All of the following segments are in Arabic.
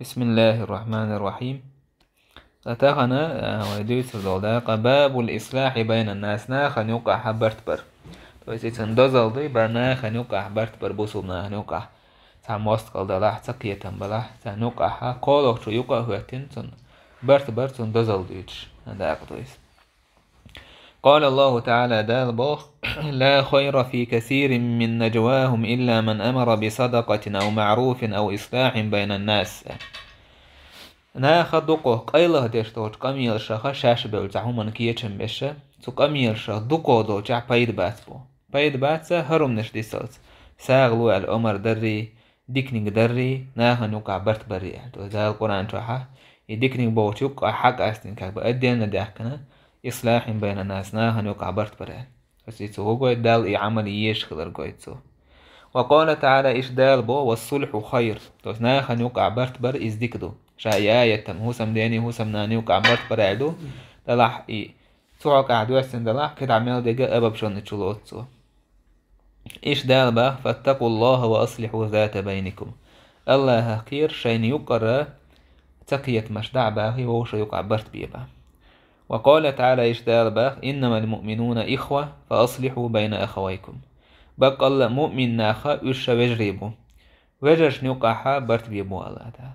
بسم الله الرحمن الرحيم. أتاخنا ويدوس الدولداق باب الإصلاح بين الناس ناخن يقع حبرت بر تويسيتن دوزل دي برناخن يقع حبرت بر بوسوبنا يقع سام وستقل دلاح تقيتن بلاح سان يقع قولوك شو يقع هوتين تن برت برتن دوزل ديش هذاك تويس. قال الله تعالى دال بوخ لا خير في كثير من نجواهم إلا من أمر بصدقة أو معروف أو إصلاح بين الناس. ناخدوكو قيله ديشتوش قميل شخا شاش بيلزعو من كيتشن بيشة تو قميل شخ دوكو دو جع بايد باتبو بايد باتسا هرم نش ديسلت ساغلو الأمر دري ديكنينج دري ناخن يوقع برت بري تو ذا القرآن شوحا يديكنينج بوت يوقع حق أستن كاك بأدين نداكنا إصلاح بين الناس ناخن يوقع برت بري فسيتو هو قوي دال عمل يشخلر قويتو. وقال تعالى إيش دال بو والصلح خير تو ناخن يوقع برت بر إزديكدو شايا يتم هو سمداني هو سمناني وكعبرت برعدو دلاح توعك عدو أسن دلاح كد عمل دقا أبب شون تشلوتسو. إيش دال با فاتقوا الله وأصلحوا ذات بينكم الله خير شين يقرأ تقية مشدع باهي ووش يقعبرت بيبا. وقال تعالى إيش دال با إنما المؤمنون إخوة فأصلحوا بين أخويكم بق الله مؤمن ناخا إيش وجريبو وجرش نيوقعها برت بيبو الله تعالى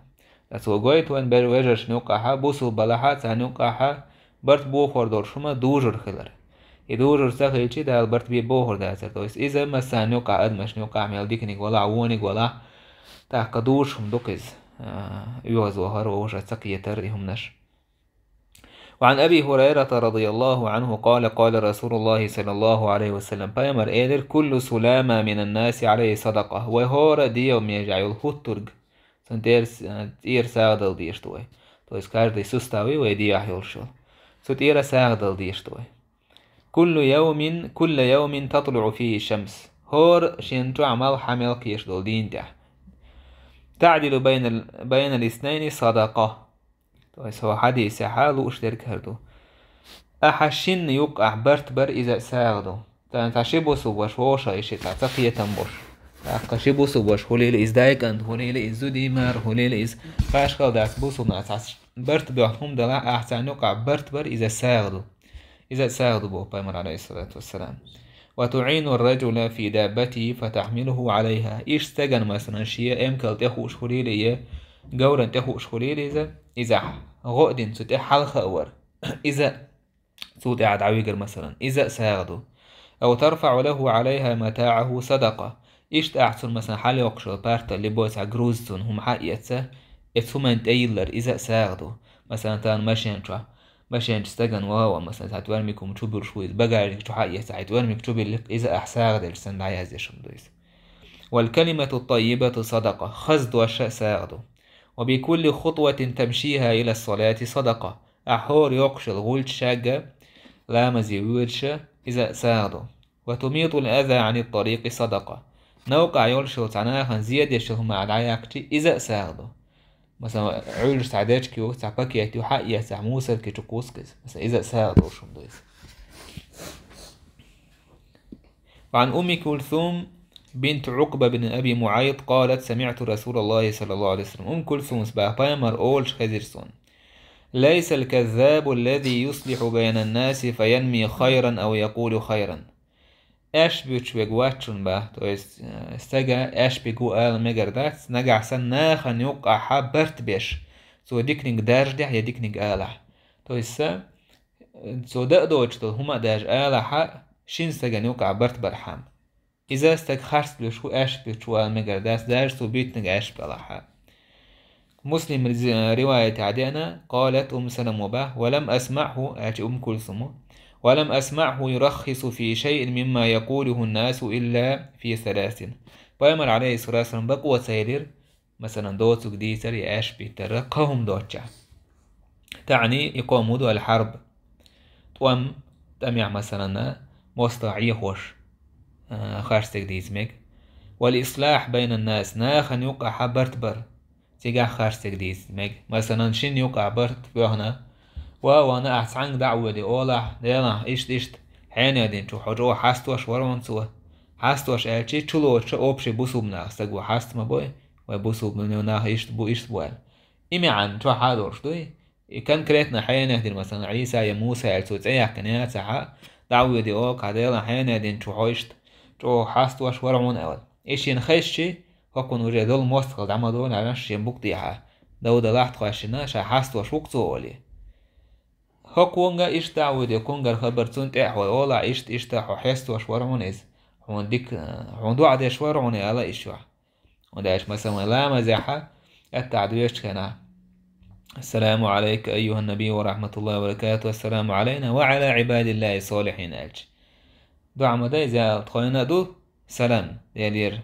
أسوأ قويت وين بر وجرش نيوقعها بوسو بلاحات سانيوقعها برت بوخور دور شما دوجر خلر يدوجر سخيلشي دال برت بيبوخور داسر تويس إذا ما سانيوقع أدمش نيوقع ميال ديكنيك ولا عوونيك ولا تاك دوشهم دوكز يوز وهر ووش سقية ترهم نش. وعن أبي هريرة رضي الله عنه قال قال رسول الله صلى الله عليه وسلم بايمر إيدر كل سلامة من الناس عليه صدقة وهور ديو ميجعيو الخطرق سنتير ساغدل ديشتوي تويس كاردي سستاوي ويدي أحيولشول ستير ساغدل ديشتوي كل يوم تطلع فيه الشمس هور شنتو عمل حمل كيشدول دين تح تعدل بين الاثنين صدقة تويس هو حديث حالو اشترك هردو أحشين يقع برت بر إذا ساغدو تاشيبو سوبش ووشا إشي تعتقية تنبوش قشيبو سوبش هوليل إز دايكند هوليل إز زوديمار هوليل إز فاشقال داس بوسو ناس برت بيحهم دلا أحسن يقع برت بر إذا ساغدو بو بايمر عليه الصلاة والسلام. وتعين الرجل في دابته فتحمله عليها إيش تجن مثلا شيء إمكال تخوش هوليل جورا تخوش هوليل إذا غؤدن ستي حلقة أور إذا سود قاعد عويجر مثلا إذا ساغدو أو ترفع له عليها متاعه صدقة إيش تأحسن مثلا حالي وقشل بارتا اللي بوسع جروزتون هم حقيقة اتسومن تايلر إذا ساغدو مثلا تان ماشين تستجن وهو مثلا هتورميكم تشوبر شويز بقى شو حقيقة هتورميك تشوبر لك إذا أحساغد السند عايز يشمدويس. والكلمة الطيبة صدقة خزد والشاء ساغدو وبكل خطوة تمشيها إلى الصلاة صدقة أحور يقشل غولت شاقة لا مزيويرش إذا ساغدو. وتميط الأذى عن الطريق صدقة نوقع يولشل تعناها زيادة شهم على عياكتي إذا ساغدو مثلا عولش تعداجكي وتعبكي يتيو حقيا تعموسر كي تقوسكس مثلا إذا ساغدو شمدويس. وعن أم كلثوم بنت عقبة بن أبي معيط قالت سمعت رسول الله صلى الله عليه وسلم أم كلثوم سباه بايمر أولش خزيرسون ليس الكذاب الذي يصلح بين الناس فينمي خيرا أو يقول خيرا اش بيتشويق واتشون باه تو استجا اش بيقو آل مجردات نجع سن ناخن يوقع حبرت بيش سو ديكنيك داج دح يا ديكنيك آلح تو يسا سو دقدوش تو هما داج آلح شين سجن يوقع برت برحام إذا استج خرس بيشو اش بيتشو آل مجردات داج سو بيتنج اش بلحا. مسلم رواية عدينا قالت سلمة به ولم أسمعه كلثوم ولم أسمعه يرخص في شيء مما يقوله الناس إلا في ثلاث. بايمر عليه الصلاة والسلام بقوة سيدر مثلا دوتسو ديتر يعيش بيترقهم دوتشا تعني يقوموا الحرب توم تميع مثلا مستعي خوش خارستك ديزمك والإصلاح بين الناس ناخن يوقع حبرت بر تيجا خارستك ديزمك مثلا شين يوقع برت بيهنا وانا أحسن دعوة دي أولا دينا إشت حين يدين شو حجو حاستوش ورون سوا حاستوش ألشي تشلو أوبشي بوسوبنا استقوا حاست ما بوي وبوسوب منو ناه إشت بوال إمي عن شو حادور شوي كان كريتنا حيانا دين مثلا عيسى يا موسى يا السوت أي كنيات ساعة دعوة دي أوك هذيلا حيانا دين شو حوشت شو حاست واش ورعون أول إيش ينخش شي هكون وجه دول موثق دعما دول على شي بوقتيها دو دلعت خاشنا شا حاست واش وقت أولي هكونغا إيش دعوة دي كونغا خبر تونت إحوال أولا إيش تاحو حاست واش ورعون إز هون ديك هون دو عديش ورعون على إيش واح وداش مثلا لا مزاحة التعديش كان السلام عليك أيها النبي ورحمة الله وبركاته السلام علينا وعلى عباد الله الصالحين ألج دو عمدا إذا تخينا دو سلام ديالير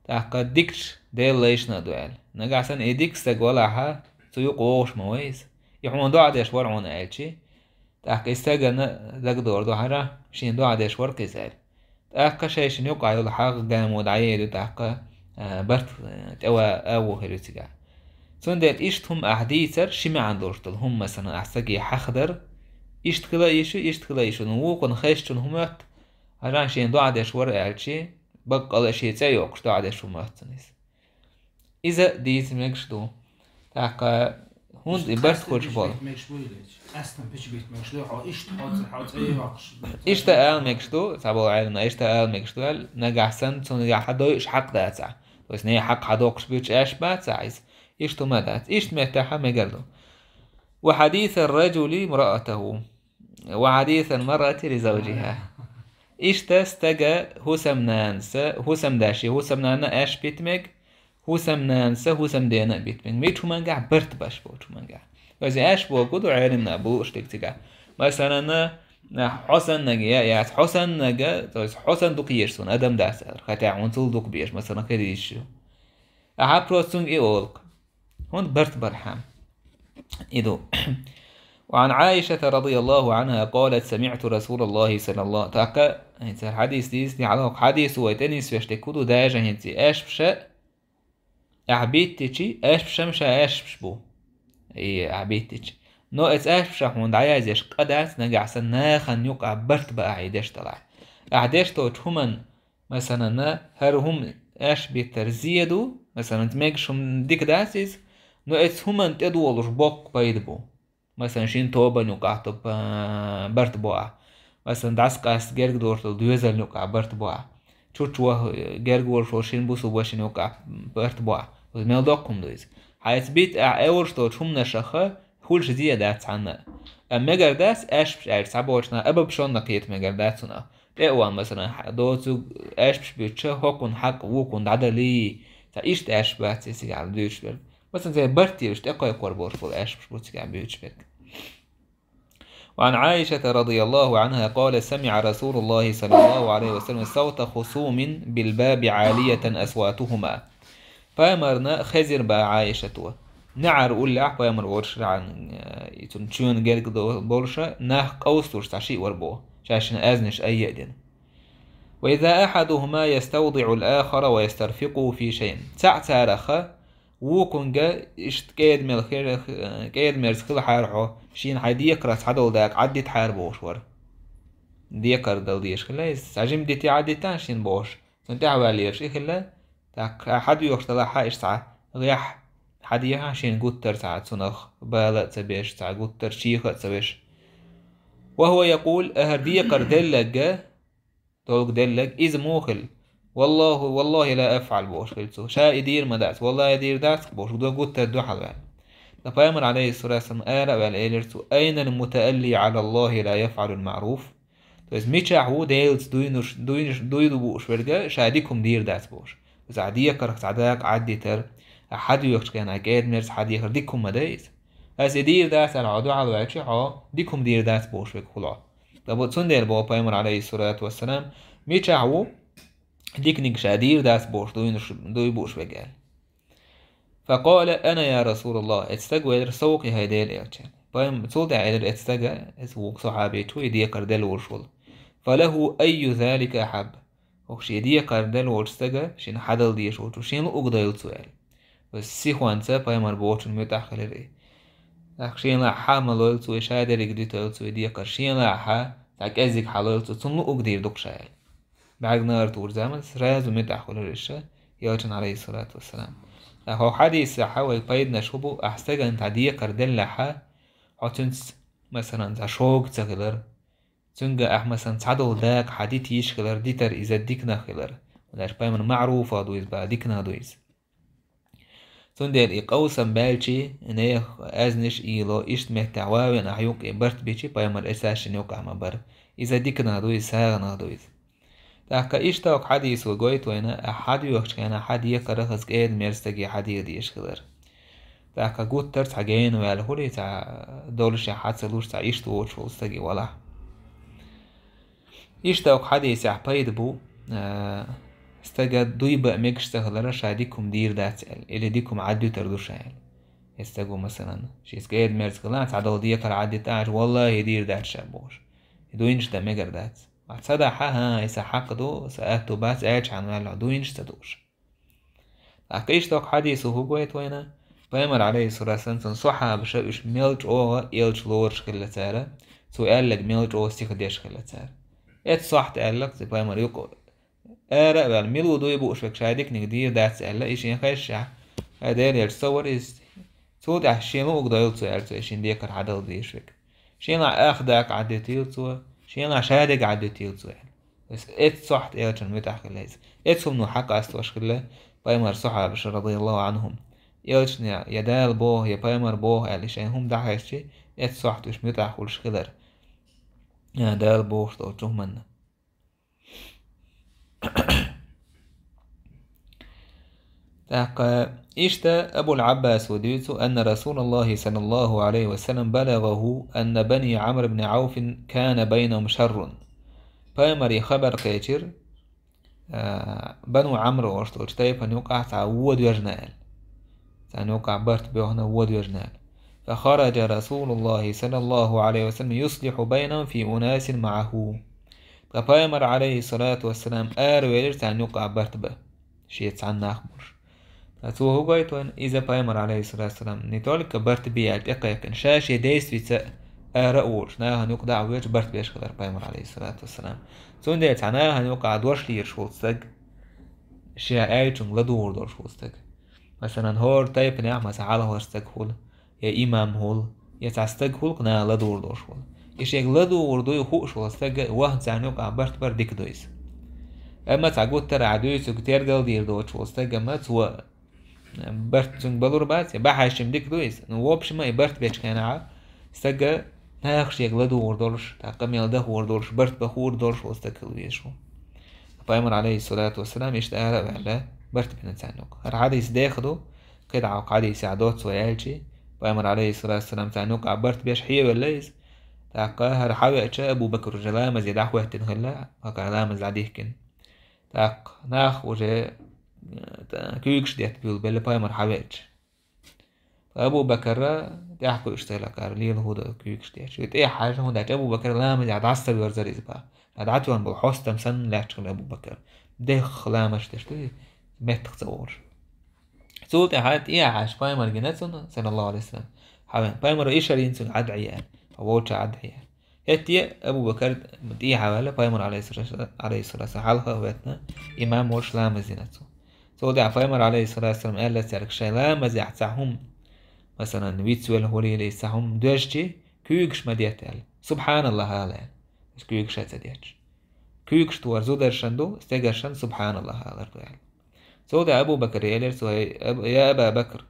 تحقق ديكش ديال ليشنا دوال نقعسن إيديكس تقولها سيقوش مويس يحمون دو عديش ورعون ألجي تحقق استغن ذاك دور دو حرا شين دو عديش وركزال تحقق شايشن يقع يلحق قامود عيدو تحقق برت توا أو هلوتيجا سون ديت إشتهم أحديثر شما عندورشتل هم مثلا أحسجي حخدر إشت كلا يشو نوقن خيشتن همت هران شين دو عدش ور ألشي بقى شيء تيوقش دو عدش همت تنيس إذا ديت ميكشتو تاكا هون برت خوش بال إشت آل ميكشتو سابو عيلنا إشت آل ميكشتو نجح سن سون نجح حدو إش حق داتع بس نية حق حدوقش بيوش إيش باتعيز إشتو مدات إشت متاحة مقالو وحديث الرجل امرأته وحديث المرأة لزوجها إشت استجا هسم داشي هسم نانا إيش بيتمج هسم نانسا هسم دينا بيتمج ميتو منجع برت باش بوتو منجع وإذا إيش بوجودو عيرنا بوش تكتجا مثلا حسن نجا يعني حسن نجا حسن دوكيرسون أدم داسر خاتع عنصل دوك بيش مثلا كديشو أحبروسون إيولك هون برت برحام إذو وعن عائشة رضي الله عنها قالت سمعت رسول الله صلى الله تاكا هنتي الحديث دي على حديث ويتنيس فيشتكودو داجا هنتي إيش بشا أحبيتتشي إيش بشا مشا إيش بشبو إيه أحبيتتشي نو إتس إيش بشا هون عايز يش قدعت نجع سناخن يقع برت بقى عيدش طلع أحدش توت همن مثلا هرهم إيش بيترزيدو مثلا تميكشهم ديك داسيس نو إتس همن تدولش بوك بايدبو مثلا شين توبا نوقع طب برت بوع مثلا داسكاس جرق دورتل دوزل نوقع برت بوع تشوتشوا جرق ورشو شين بوسو بوشين نوقع برت بوع وزميل دوكم دوز حيث بيت أورش توت هم نشخة هولش زيادات عنا مجر داس اش بش اير سابوشنا ابا بشون نقيت مجر داسنا ايوان مثلا دوتو اش بش بيتشا هوكون حق ووكون عدلي تا ايش تاش بات سي على دوشبرg مثلا زي برتي وش تقوي قربوش فول اش بش بوتسي على بيوتشبرg وعن عائشة رضي الله عنها قال سمع رسول الله صلى الله عليه وسلم صوت خصوم بالباب عالية أصواتهما فأمرنا خزر با عائشة نعر قول لأح بيامر ورش عن يتنشون جالك بورشة نه قوستوش تعشي وربوه شاشن أزنش أي يدين وإذا أحدهما يستوضع الآخر ويسترفقه في شيء تعتارخ وكونجا اشت كيد مرسخل حارحو شين حيدي يكرس حدول داك عدي تحار بوشور ديكر دل ديش خلا عجم ديتي عدي تانشين بوش سنتع باليرش إخلا تاك حد يوشتلا حايش ساعة غيح حديها عشان قوتر ساعة سنخ بالا تبيش ساعة قوتر شيخة تبيش وهو يقول أهردية قردلق تولق دلق إذ موخل والله لا أفعل بوش قلتو شا يدير مدات والله يدير دات بوش دو قوتر دو حلوان فيامر عليه الصلاة والسلام آلا والإيلرتو أين المتألي على الله لا يفعل المعروف بس ميشاحو ديلز دويدو بوش برجا شاديكم دير دات بوش بس عادية كرخ سعداك عدي تر أحد يوكش كان عقاد مرس حد يخر ديكم مدايز هس دير داس على عدو على وعشي ديكم دير داس بوش بك خلا لابد سندير بابا بيامر عليه الصلاة والسلام ميشاحو ديك نكشا دير داس بوش دوي بوش بقال فقال أنا يا رسول الله اتستقوى رسوقي هيدي الإرشان بيام تولد عيدر اتستقى اسوق صحابيتو يدي قردل ورشول فله أي ذلك أحب وش يدي قردل ورستقى شين حدل ديش وشين أقضيل سؤال بس سيخوانسا بيامر بوشن متأخل ري شين لا حامل لولتو شادر يقديتو يدي قرشين لا حا تاك أزيك حلولتو تنلو أقدير دوك شايل بعد نار تور زامن سراز ومتأخل ريشا يوجن عليه الصلاة والسلام هو حديث حاول بيدنا شبو أحسجن تعديه كردل لحا عطنس مثلا ذا شوق تغلر تنجا مثلا تعدل داك حديث يشغلر ديتر إذا ديكنا خلر وداش بايمن معروفة دويز با ديكنا دويز تندل إقوسا بالشي إنه أزنش إيلو إشت مهتعواوين أحيوك إبرت بيشي بايمر إساش نيوك عمبر إذا ديكنا دويز ساغنا دويز تاكا إشتاوك حديث وقويت وينا أحد يوكش كان أحد يقرخز قيد ميرستقي حديث ديش خلر تاكا قوت ترت حقين ويالهولي تا دولش حد سلوش تا إشتو ووش وستقي ولا إشتاوك حديث يحبايد بو استجد دويبا ميكش تغلر شاديكم دير داتسال اللي ديكم عدو تردوش عيال استجو مثلا شيس قيد ميرس غلانت عدو ديكر عدي تاج والله يدير دات شابوش يدوينش دا ميجر دات صدا حها يسا حقدو سأتو باس ايش عن مالع دوينش تدوش اكيش توك حديثو هو قويت وينا بايمر عليه الصلاة والسلام صحا بشوش ميلج اوغا يلج لورش خلة تارا سؤال لك ميلج اوغا استيخديش خلة تارا ات صح تقالك زي بايمر يقول آراء بالميلو دو يبوش فك شادك نقدير دات سألا إيشين خشع هدار يتصور إز تود عشين وقضا يلتو يلتو إيشين ديكر عدل ديش فك شين أخدك عدو تيلتو شين شادك عدو تيلتو يعني بس إت صحت إيلتن متاح خلايز إتهم نو حق أستوش خلا بايمر صحابة رضي الله عنهم إيلتن يدال بوه يا بايمر بوه إيشين هم دعايشي إت صحت وش متاح ولش خلر يدال بوه توجه منا إشتا أبو العباس وديتو أن رسول الله صلى الله عليه وسلم بلغه أن بني عمرو بن عوف كان بينهم شر بايمري خبر قيتر بنو عمرو وشتو تايفا يوقع تعود وجنال يوقع برت بيوهنا ود وجنال فخرج رسول الله صلى الله عليه وسلم يصلح بينهم في أناس معه فبايمر عليه الصلاة والسلام ويلر يوقع برت به شيء عن نخبر تو هو قايتون إذا بايمر عليه الصلاة والسلام نتولك برت بيا الإقاك إنشاش يديس في تاء رأوش ناها نقدع ويش برت بيش خلر بايمر عليه الصلاة والسلام تون ديت عناها نقع دوش لير شوستك شيء آيتون لدور دور شوستك مثلا هور تايب نعمة على هورستك هول يا إمام هول يتعستك هول قنا لدور دور شول إيش يغلدور دو يخوش شوستك واحد نقع برت بر ديك دويس أما تعقود ترى عدويس وكتير دل دير دو شوستك أما تو برت تون بلور بات بحاشم ديك دويس نوابش ما برت بيش كانعا استجا ناخش يغلدو وردورش تعقم يلده وردورش برت بخور دورش واستكل بيشو بايمر عليه الصلاة والسلام يشتغل على برت بنتانوك هر حديث داخدو قد عوق حديث عدوت سوالشي بايمر عليه الصلاة والسلام تانوك عبرت بيش حيه والليز تعقا هر حوقت أبو بكر جلامز يدعوه تنهلا هكا لامز عديه كن تعق ناخ وجه كيكش ديت بيقول بلا بايمر حوقت أبو بكر تحكو اشتغلك ليل هو كيكش ديت شو ايه حاجة هو دات أبو بكر لامز يدعستر ورزر إزبا دعتوان بالحوست مسن لا تشغل أبو بكر دخ لامش تشتري متخ تصور سوت حات إيه عاش بايمر جناتون صلى الله عليه وسلم حوان بايمر إيش رينسون عدعيان أووش عدعيان هتي أبو بكر متي حواله بايمر عليه الصلاة والسلام حالها وقتنا إمام وش لامز جناتون سوت بايمر عليه الصلاة والسلام قال لسالك شيء لامز يحتهم مثلا ويتسوال هولي ليسهم دوشتي كيكش مديتال سبحان الله هذا كيكش هتديتش كيكش توار زودرشندو استجرشن سبحان الله هذا يعني سود أبو بكر يا أبا بكر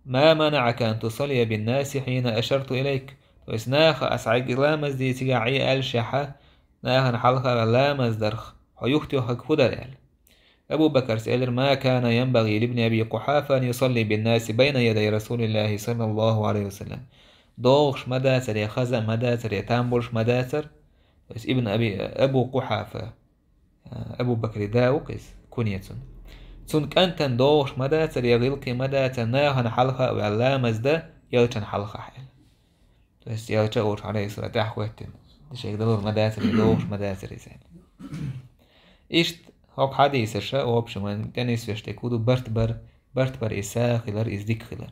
ما منعك أن تصلي بالناس حين أشرت إليك وإسناخ أسعج لامز دي تجاعي الشحة ناهن حلقة لامز درخ ويختي حق فدر أبو بكر سأل ما كان ينبغي لابن أبي قحافة أن يصلي بالناس بين يدي رسول الله صلى الله عليه وسلم دوغش مداتر يا خزا مداتر يا تامبولش مداتر بس ابن أبو قحافة أبو بكر داوكس كنيتون تون كانتن دوغش مداتر يغلقي مداتر ناهن حلقة وعلامز ده يلتن حلقة حيل بس يلتقوش عليه الصلاة تحويتن دشيك دلور مداتر يدوغش مداتر يزين إشت هوك حديث الشاء وابش من تنس فيشتكودو برت بر إساء خلر إزديك خلر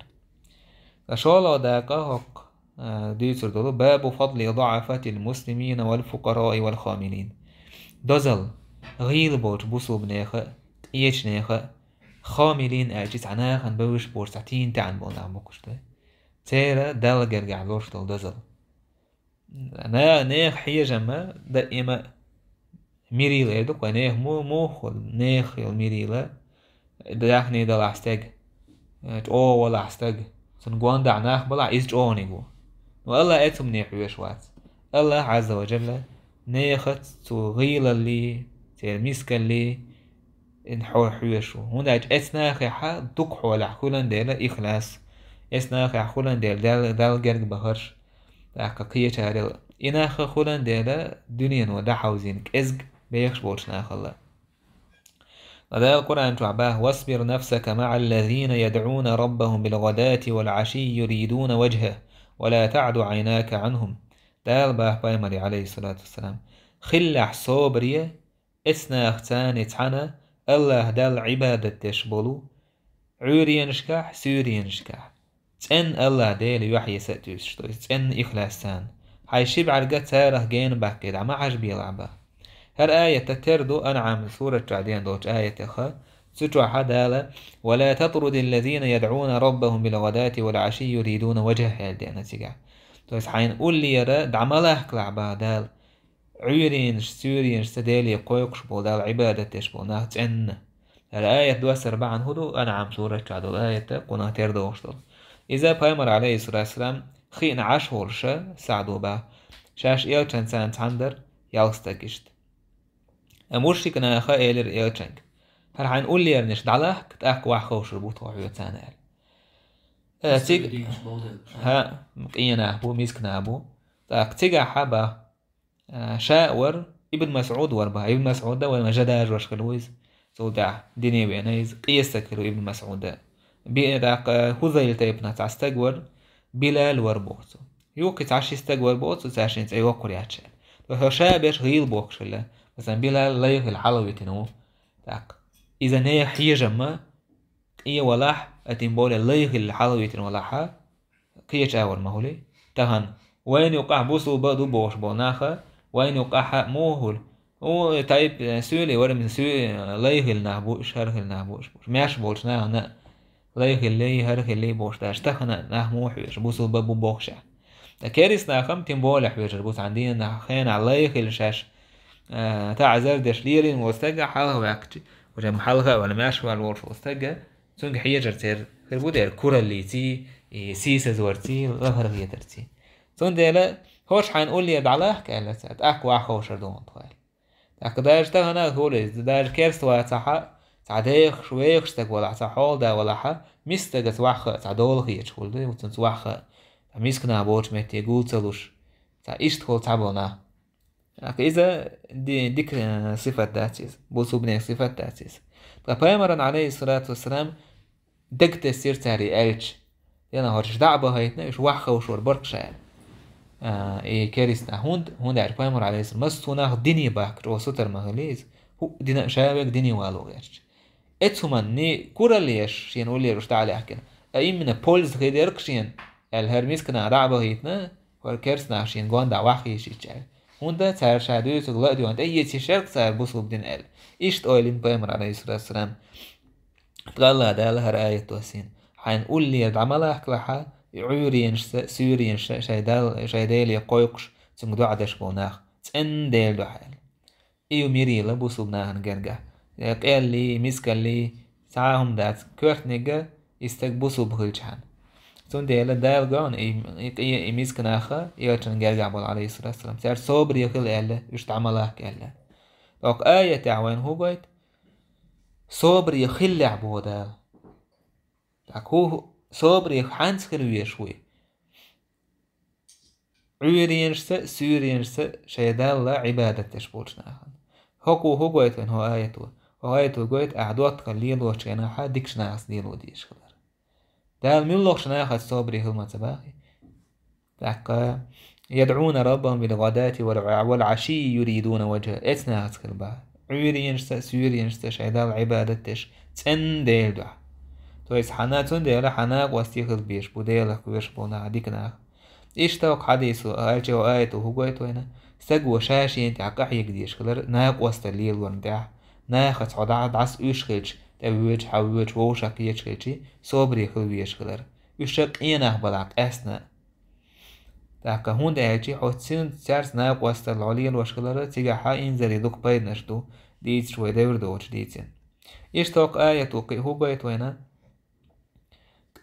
فشوالا داقا هوك ديتر دولو باب فضل ضعفة المسلمين والفقراء والخاملين دزل غيل بوش بوسو بنيخة إيش نيخة خاملين أجيس عناخن بوش بورساتين تعن بونا مكشته تيرا دال جرجع لوش دل دزل أنا نيخ حيجة ما دائما ميريلا يدوك ونيخ مو خل نيخ الميريلا داخني دل عستج أو ولا عستج سنقوان دعناخ بلا إيش أونيجو والله أتم نيخ ويشوات الله عز وجل نيخت تغيل اللي تلميسك اللي نحو حويشو هنا اتناخ يحا دوك حول حولن ديلا إخلاص اتناخ حولن دال جرق بهرش داك قية تاريل إناخ حولن ديلا دنيا ودا حوزينك إزق بيخش بولش ناخ الله هذا القرآن تعباه واصبر نفسك مع الذين يدعون ربهم بالغداة والعشي يريدون وجهه ولا تعد عيناك عنهم دال باه بايمري عليه الصلاة والسلام خلح صوبرية اسنا اختان اتحنا الله دال عبادة تشبولو عوري نشكح سوري نشكح تن الله ديل يحيي سأتوس تن إخلاصان هاي شبع عرقات ساره جين بحكي دعما عجبي لعبه هر آية تتردو أنعم سورة تعدين دوش آية تخا ستوى حدالة ولا تطرد الذين يدعون ربهم بالغداة والعشي يريدون وجهه هالدينا تيجا تويس حين قول لي يرى دعمله كلعبا دال عيرينش سورينش تدالي قويقش بو دال عبادة تشبو ناهت عن الآية دوس أربعا هدو أنعم سورة تعدو الآية قنا تردو وشتل إذا بايمر عليه الصلاة والسلام خين عشور شا سعدو با شاش إيو چند سنة تندر يالستاكشت أمورشي كنا أخا إيلر إيو چنك هر حين قول لي يرنش دعله كتاك واحخو شربوت وحيو تانال تيج ها مقينا أبو ميسكنا أبو تاك تيجا حبا شاور ابن مسعود وربا ابن مسعود ده وما جداج وشكلويز سودع ديني بينيز قيستكلو ابن مسعود ده بيداك هذيل تيبنا تعستقور بلال وربوتو يوكي تعشي استقور بوتو تعشين تأيوه كورياتشل وهو شابش غيل بوكشله مثلا بلال ليه الحلوي تنو تاك إذا نيه حيجة ما إيه ولاح أتنبولي ليه الحلوي تنو ولاحا قيش أول مهولي تهن وين يوقع بوسو بدو بوش بوناخا وين يوقع موهول هو تايب سولي ورا من سولي ليه النهبوش هره النهبوش ماش بولش نا ليه اللي هره اللي بوش داش تخنا نهمو حوش بوسو ببو بوخشا كاريس ناخم تنبولي حوش بوس عندنا نخين على ليه الشاش تاع زردش ليري وستجا حالها وياكتي وجا محلها ولا ماش والورش وستجا سونج حيجر تير خربودة الكرة اللي تي سيسة زورتي ظهر هي ترتي سونديلا هوش حنقول لي بعلاه كأنه سات أقوى خوشر دون طوال أقدرش تهنا هولي دار كيرس واتحا تعديخ شويخ شتك ولا تعحول دا ولا حا مستجا توخ تعدول هي تقول ده وتنتوخ ميسكنا بوش متي قول تلوش تا إيش تقول تعبونا إذا ديك صفة داتيس بوسو بني صفة داتيس فبايمرن عليه الصلاة والسلام دقت السير تاري ألش لأنه هرش دعبه هيتنا إيش وخ وشور بركشان إيه كاريسنا هوند عرف بايمر عليه السلام مستونا ديني باكر وسطر مهليز هو دينا شابك ديني والو يرش اتهمن ني كورا ليش شين ولي رشت عليه حكنا أي من بولز غيرك شين الهرميس كنا دعبه هيتنا والكارسنا شين قوان دعوخي شيء هوندا تار شادوی تو غلا دیوان ای چی شرق تار بوسوب دین ال ایشت اویلین پیامبر علیه الصلاة والسلام تقال دال هر آية توسين حين قول لي العمله كلها عيورين سورين شايدال يقويقش تنقدو عدش بوناخ تن ديل دو حال ايو ميري لبوسوب ناهن جرجع قال لي مسكال لي ساهم دات كورت نيجا يستقبوسو بخلجان تون ديلا دال جون اي مسكنا اخا يوتن جرجع بول عليه الصلاة والسلام سار صبر يخل اله يشت عمله كاله دوك آية تعوين هو قايت صبر يخل عبو دال داك هو صبر يخانس خلوية شوي عيرينشتا سورينشتا شيدال لا عبادة تشبولش ناخن هو قايت وين هو آية هو آية قايت أعدوات قليل وشينا حا ديكش ناس ديل وديش خلر دال ملوخش ناخد صبر يخل ما تباقي داك يدعون ربهم بالغداة والعشي يريدون وجهه اتنا هتخل بها عيرينشتا سورينشتا شيدال عبادة تش تن ديل دع تويس حنا تون ديلا حناق واستيخذ بيش بوديلك ويش بونا عديك ناخ إيش توق حديث آية وآية وهو وينا سجوا شاشي انت عقاح يقديش كلر ناق واستليل ورندع ناخد عدعد عس إيش خيج تبوج حوج ووشك يشكلشي صبري خلويشكلر يشك إينه بلاك أسنا تاكا هون دايجي حوتسين تسارس ناق واستا العليا الوشكلر تيجا حا إنزل دوك بايد نشدو ديت شوي دور دوش ديتين إشتوك آية توقي هو بايت وينا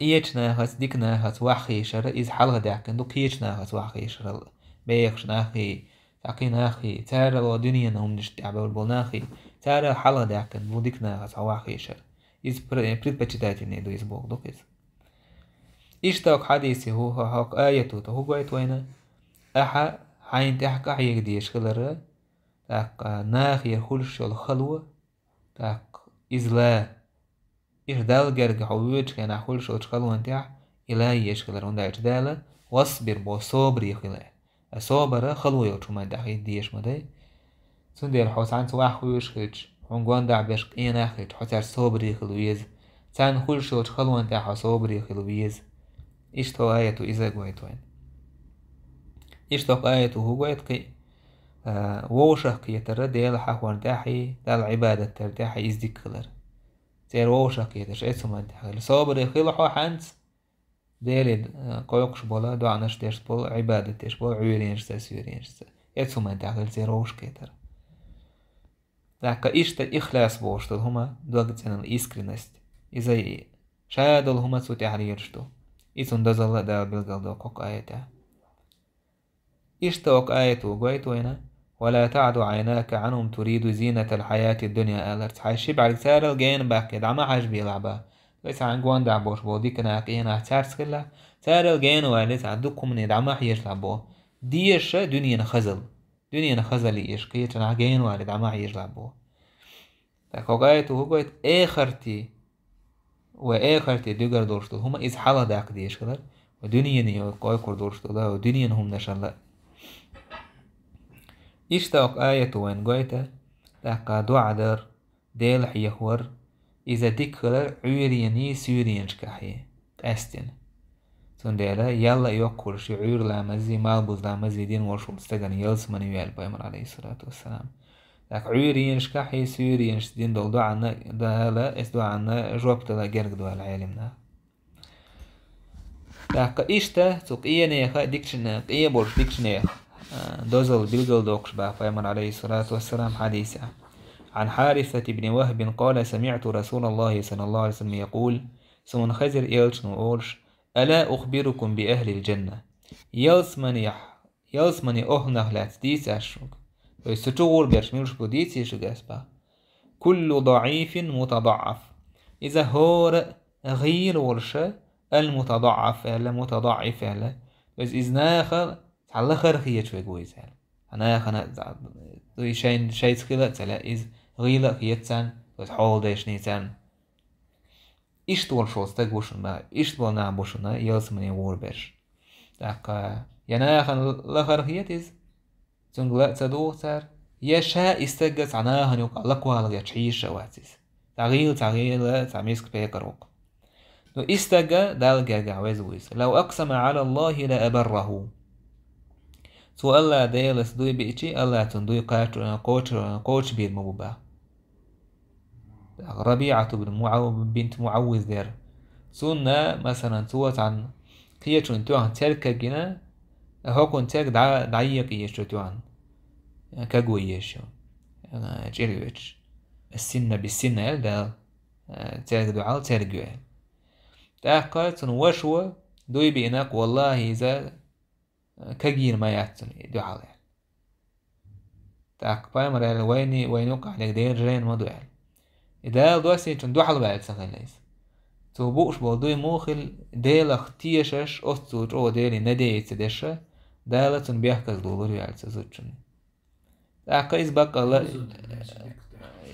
إيجنا هس ديكنا هس وحي شر إز حلغ داكن دوك إيجنا هس وحي شر بيخش ناخي تاقي ناخي تارا ودنيا نهم نشتعبا والبولناخي تارا حلغ داكن بوديكنا هس وحي شر إز предпочитатель не до избог دوك إز إشتوك حديثي هو حق آية توتا هو بايت وينا أحا حين تحكا حيك ديش خلر تاق ناخي خلش الخلوة تاق إزلا إيش دال جرج حويج كان أقول شو تخلو أنتع إلهي يشكلر عند إجداله واصبر بصبر يخلاه الصبر خلو يوتشو ما داخل ديش مدي سندير حوس عن سواح خويش خيج عنقان دع بيش إيه خيج حوس الصبر يخلو يز تان كل شو تخلو أنتع صبر يخلو يز إيش تو آية إذا قويت وين إيش تو آية هو قويت قي ووشة كي يتردي حوان تاحي دال عبادة ترتاحي إزديك خلر تير ووشك يدش اسمه انتحل صابر يخيلحو حانس ديلي قويقش بولا دوعنش تيش بول عبادة تيش بول عيرينش تسيرينش اسمه انتحل تير ووشك يتر لكا إشتا إخلاص بوشتل هما دوغت سنة الإسكرينست إذا شادل هما سوتي حريرشتو إسون دزل دا بلغل دوقوك آيتا إشتا وك آيتو قويتو هنا ولا تعد عيناك عنهم تريد زينة الحياة الدنيا ألرت حيشي بعد سار الجين باكي دعما حاج بيلعبا ليس عن قوان دعبوش بودي كنا كينا تارس كلا سار الجين واليس عدوكم من دعما حيش لعبو ديش دنيا نخزل إيش كي تنا جين والي دعما حيش لعبو تاكوغايتو هوغايت آخرتي دوغر دورشتو هما إز حالا داك ديش كلا ودنيا نيو قوي دورشتو لا ودنيا هم نشان إشتاق آية وين قويتا تاقا دوعدر ديل حيهور إذا ديكولر عيريني سورينش كحي تأستين تنديلا يلا يوكل شعور لامزي مالبوز لامزي دين ورشول استغن يلس من يوال بايمر عليه الصلاة والسلام تاق عيرينش كحي سورينش دين دول دوعنا دالا اس دوعنا جوابت لا جرق دوال عالمنا تاقا إشتا توق إيا نيخا ديكشنا إيا بورش ديكشنيخ دوزل بلغل دوكش بايمر عليه الصلاة والسلام حديثة عن حارثة بن وهب قال سمعت رسول الله صلى الله عليه وسلم يقول سمن خزر إيلش نقولش ألا أخبركم بأهل الجنة يلسمني أهنه لات ديس أشوك ويستجور برشميلش بديس يشغاسبا كل ضعيف متضعف إذا هور غير ورشة المتضعف ألا متضعف ألا بس إذناخل على خرخية شوي جويز هل أنا دوي شيء خلا تلا إز غيلا خيتسان وتحول دايش نيسان إيش طول شو استقوشن ما إيش طول نعبوشنا يلسمني ووربش تاكا يناخن لخرخية إز تنقلق تدو سار يشاء استقس عناهن يوك لقوا لغا تعيش شواتيس تغيل تعميسك بيكروك لو استقا دالقا ويزويس لو أقسم على الله لأبره سو الله ديلس دوي بيتشي الله تندوي قوش بيد مبوبا ربيعة بنت معوذ دير سونا مثلا توت عن كيتشون توان تلك جنا هوكون تلك دعيق يشو توان كاقوي يشو جيريوش السنة بالسنة يلدال تلك دعال تلك يوال تاقل تنوشوا دوي بيناك والله إذا كجير ما يعتني دعال تاق بايمر وينوك على دير جرين ما دعال إذا دواسي تن دعال بعد سخليس تو بوش بودوي موخل ديل اختيشش أستوج أو ديلي ندي تدشة دالة بيحكز دولور يعلسزوجن تاق إز بقى لا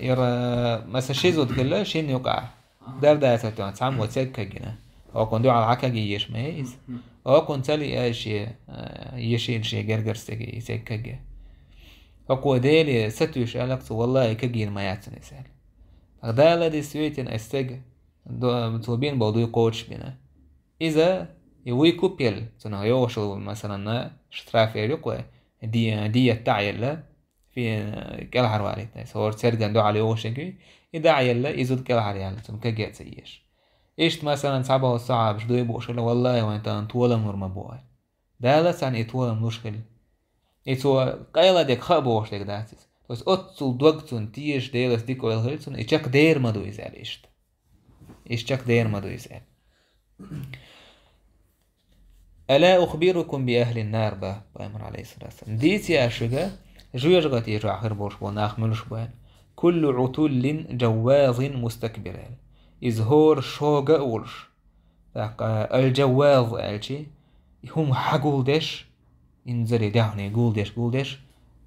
يرى مثلا شيزود كله شين يقع دار داتا توان تعم وتسك كجنا أو كون دعال عكاجي يش مايز أو كون تالي أشي يشين شي جرجر سكي يسكجي أو ديلي ستوش ألقت والله كجين ما يعتني سهل دالة دي سويتين استج مطلوبين بودوي قوتش بنا إذا يوي كوبيل تنا يوشل مثلا شترافي ريقوة دي التعيل في كل حرواري صور ترجع دو على يوشكي إدع يلا يزود كلا يعني كجات سيش إيش مثلا صعبة وصعب شدوي بوش والله وانت طول نور ما بوي ده لا سان يطول مشكل يتو قيلا ديك خابوش ديك داتس بس أتصل دوقتون تيش ديلس ديك ويلهلسون إيشك دير ما دو يزال إيشك دير ما دو يزال ألا أخبركم بأهل النار بأمر عليه الصلاة والسلام ديت يا شجا جوجغت يجع آخر بوش وناخ ملوش بوان كل عتل جواظ مستكبر إزهور شوغا أولش الجواظ ألشي هم حقول دش إنزري دعني قول دش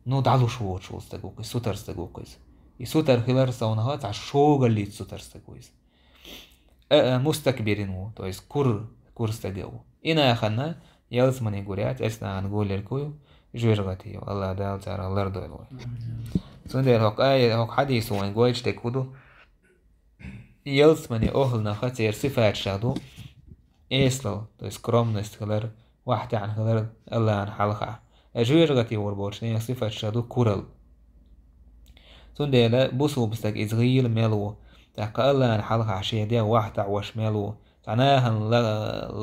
نو دعلو شو استقوقيز سوتر استقوقيز يسوتر خلال صونهات على الشوغا اللي تسوتر استقوقيز مستكبرين هو تويس كور استقو إنا أخنا يلسمني قريات أسنا نقول للكويو جويرغتي والله دال ترى الله رضي الله سندر هوك حديث وين قويش تكودو يلسمني أهلنا خطير صفات شادو إسلو تويس كرومنست خلال واحد عن خلال الله عن حلقة جويرغتي وربوشني صفات شادو كورل سندر بوسو بستك إزغيل ميلو تاقا الله عن حلقة عشية دي واحد عوش ميلو تعناهن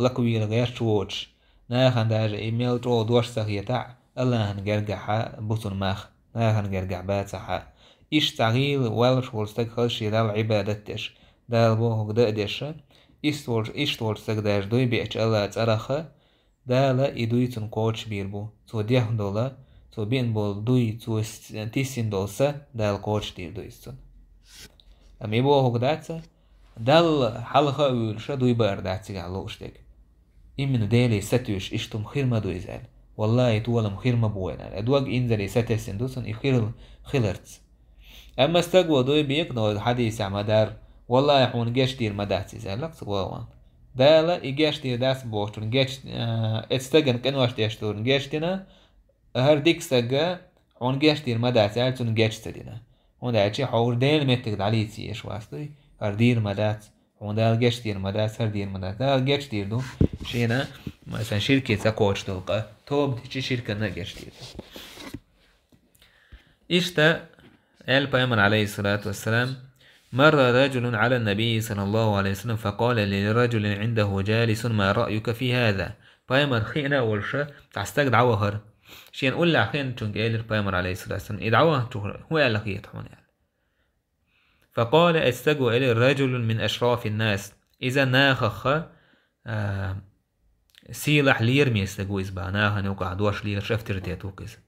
لكوي لغيش ووش ناهن داج إيميل جو دوش سغيتع الله هنجرجع بوسون ماخ ناهن جرجع باتسح إيش تغيير والش ولستك خلشي دال عبادتش دال بوه دقدش إيش تولستك داج دوي بيش الله تأرخ دال إدويتن كوتش بيربو تو ديه دولا تو بين بول دوي تو تيسين دولسا دال كوتش دير دويستن أمي بوه داتسا دال حلقة أولشا دوي بار داتسي علوشتك إمن دالي ستوش إشتم خير ما دو إزال والله يتولم خير ما بوينا أدواج إنزلي ستسن دوسن إخير خلرتس أما استقوى دوي بيقنو الحديث عمدار والله يحون جيش دير مداتس إزال لك سقوان دالا إيجاش دير داس بوشتون جيش استقن كنواش ديشتون جيش دينا هر ديك سقا حون جيش دير مداتس عالتون جيش تدينا هون داعي حور ديل متك دعليتي إيش واستوي هر دير مداتس هون دال جيش دير مداتس هر دير مداتس دال جيش دير دو شينا مثلا شركة ساكوش تلقى توب تيجي شركة نجش دير إشتا البيمن عليه الصلاة والسلام مر رجل على النبي صلى الله عليه وسلم فقال لرجل عنده جالس ما رأيك في هذا بيمن خينا ورشة تعستق دعوهر شين قول لعخين تشونك إيلر بيمن عليه الصلاة والسلام إدعوه هو قال خيط يعني فقال استقوا إلى رجل من أشراف الناس إذا ناخخ سيلح ليرمي استقوا إزبعناها نوقع دوش لير شفتر تيتوكز